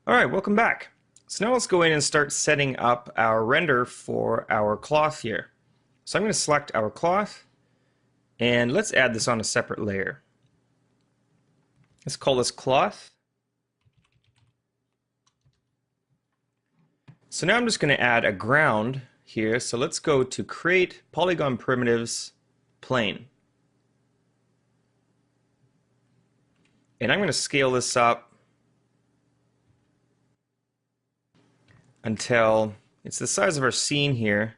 Alright, welcome back. So now let's go in and start setting up our render for our cloth here. So I'm going to select our cloth and let's add this on a separate layer. Let's call this cloth. So now I'm just going to add a ground here. So let's go to create polygon primitives plane. And I'm going to scale this up until it's the size of our scene here.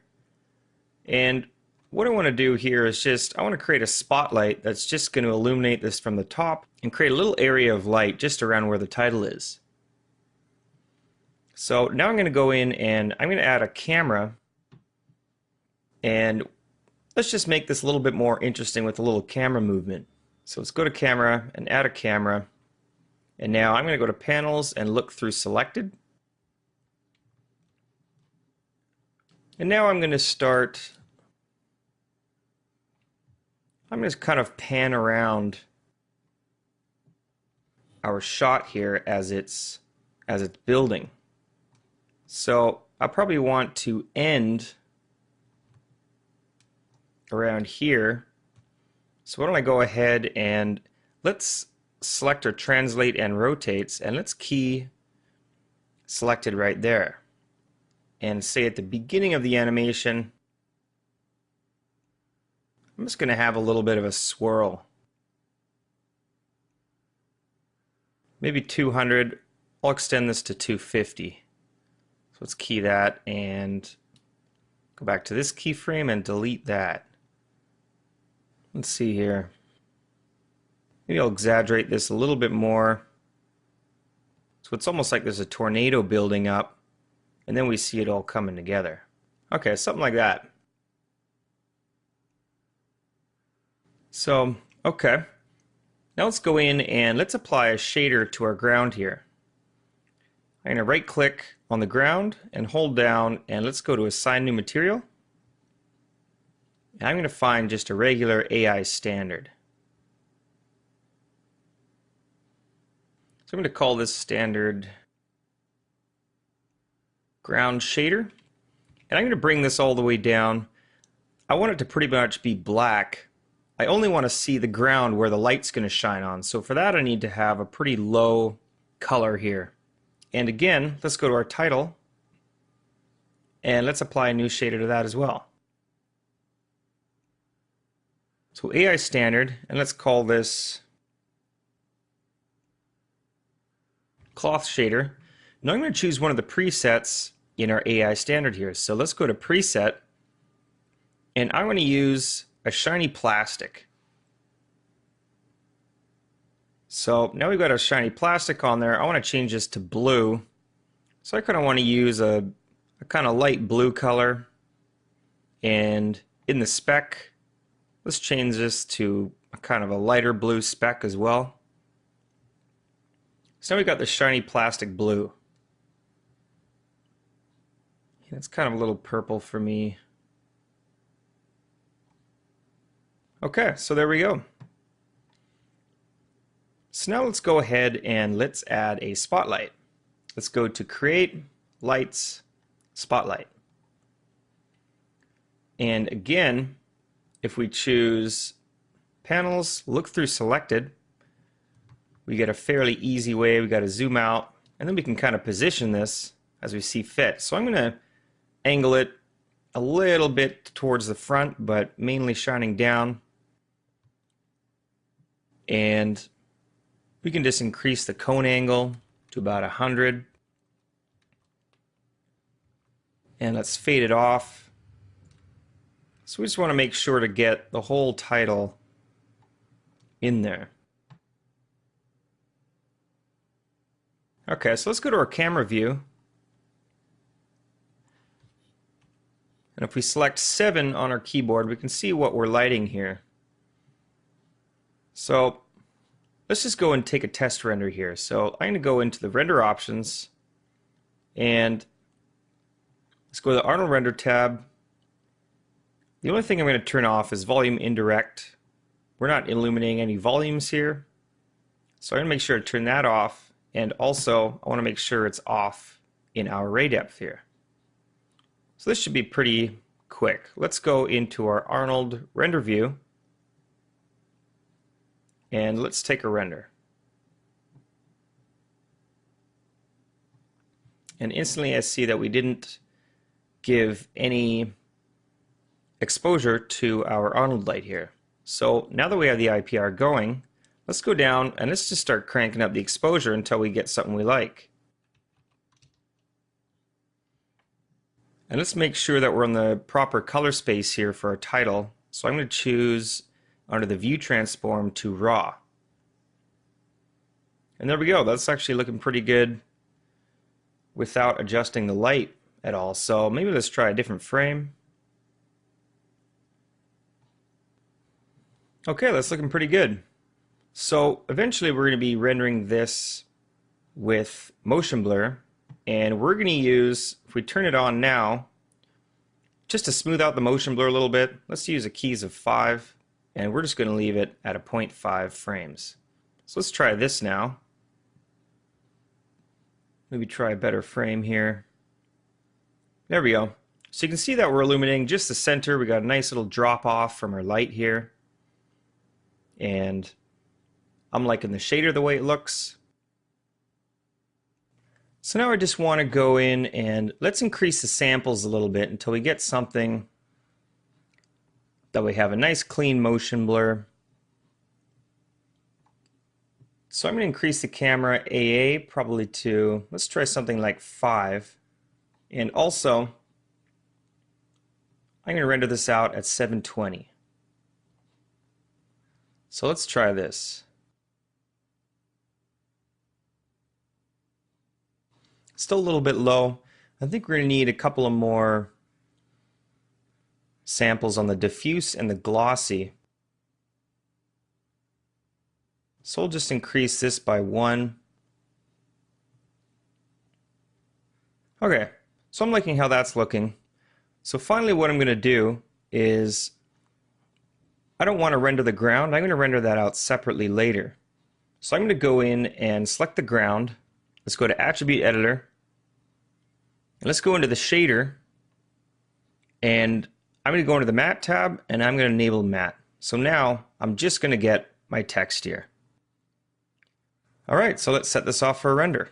And what I want to do here is I want to create a spotlight that's just going to illuminate this from the top and create a little area of light just around where the title is. So now I'm going to go in and I'm going to add a camera, and let's just make this a little bit more interesting with a little camera movement. So let's go to camera and add a camera, and now I'm going to go to panels and look through selected. And now I'm going to kind of pan around our shot here as it's building. So I probably want to end around here. So why don't I go ahead and let's select our translate and rotates, and let's key selected right there. And say at the beginning of the animation, I'm just going to have a little bit of a swirl. Maybe 200. I'll extend this to 250. So let's key that and go back to this keyframe and delete that. Let's see here. Maybe I'll exaggerate this a little bit more. So it's almost like there's a tornado building up, and then we see it all coming together. Okay, something like that. So, okay. Now let's go in and let's apply a shader to our ground here. I'm going to right click on the ground and hold down, and let's go to assign new material. And I'm going to find just a regular AI standard. So I'm going to call this standard ground shader. And I'm going to bring this all the way down. I want it to pretty much be black. I only want to see the ground where the light's going to shine on. So for that I need to have a pretty low color here. And again, let's go to our title and let's apply a new shader to that as well. So AI standard, and let's call this cloth shader. Now I'm going to choose one of the presets in our AI standard here. So let's go to preset, and I'm going to use a shiny plastic. So now we've got our shiny plastic on there. I want to change this to blue. So I kind of want to use a kind of light blue color. And in the spec, let's change this to a kind of a lighter blue spec as well. So now we've got the shiny plastic blue. It's kind of a little purple for me. Okay, so there we go. So now let's go ahead and let's add a spotlight. Let's go to create, lights, spotlight. And again, if we choose panels, look through selected, we get a fairly easy way. We got to zoom out, and then we can kind of position this as we see fit. So I'm going to angle it a little bit towards the front, but mainly shining down. And we can just increase the cone angle to about 100. And let's fade it off. So we just want to make sure to get the whole title in there. Okay, so let's go to our camera view. And if we select 7 on our keyboard, we can see what we're lighting here. So let's just go and take a test render here. So I'm going to go into the render options, and let's go to the Arnold Render tab. The only thing I'm going to turn off is volume indirect. We're not illuminating any volumes here. So I'm going to make sure to turn that off. And also, I want to make sure it's off in our ray depth here. So this should be pretty quick. Let's go into our Arnold render view, and let's take a render. And instantly I see that we didn't give any exposure to our Arnold light here. So now that we have the IPR going, let's go down and let's just start cranking up the exposure until we get something we like. And let's make sure that we're in the proper color space here for our title. So I'm going to choose under the view transform to raw. And there we go. That's actually looking pretty good without adjusting the light at all. So maybe let's try a different frame. Okay, that's looking pretty good. So eventually we're going to be rendering this with motion blur, and we're going to use, if we turn it on now, just to smooth out the motion blur a little bit, let's use a keys of 5, and we're just going to leave it at a 0.5 frames. So let's try this now. Maybe try a better frame here. There we go. So you can see that we're illuminating just the center. We got a nice little drop off from our light here. And I'm liking the shader the way it looks. So now I just want to go in and let's increase the samples a little bit until we get something that we have a nice clean motion blur. So I'm going to increase the camera AA probably to, let's try something like 5. And also, I'm going to render this out at 720. So let's try this. Still a little bit low. I think we're going to need a couple of more samples on the diffuse and the glossy. So we'll just increase this by 1. Okay, so I'm liking how that's looking. So finally what I'm going to do is, I don't want to render the ground. I'm going to render that out separately later. So I'm going to go in and select the ground. Let's go to Attribute Editor. And let's go into the shader. And I'm going to go into the Matte tab, and I'm going to enable Matte. So now I'm just going to get my text here. All right, so let's set this off for a render.